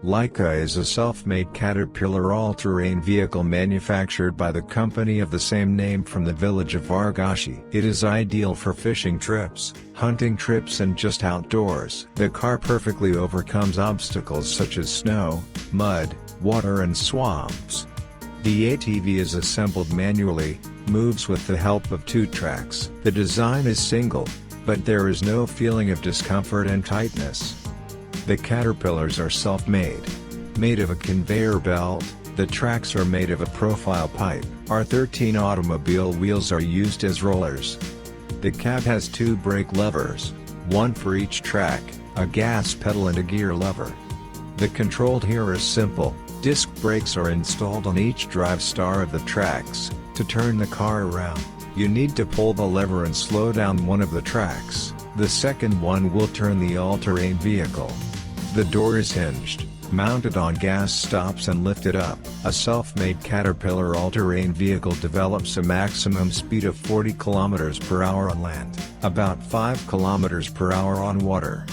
Laika is a self-made Caterpillar all-terrain vehicle manufactured by the company of the same name from the village of Vargashi. It is ideal for fishing trips, hunting trips and just outdoors. The car perfectly overcomes obstacles such as snow, mud, water and swamps. The ATV is assembled manually, moves with the help of 2 tracks. The design is single, but there is no feeling of discomfort and tightness. The Caterpillars are self-made. Made of a conveyor belt, the tracks are made of a profile pipe. R13 automobile wheels are used as rollers. The cab has 2 brake levers, one for each track, a gas pedal and a gear lever. The control here is simple. Disc brakes are installed on each drive star of the tracks. To turn the car around, you need to pull the lever and slow down one of the tracks. The second one will turn the all-terrain vehicle. The door is hinged, mounted on gas stops and lifted up. A self-made Caterpillar all-terrain vehicle develops a maximum speed of 40 km/h on land, about 5 km/h on water.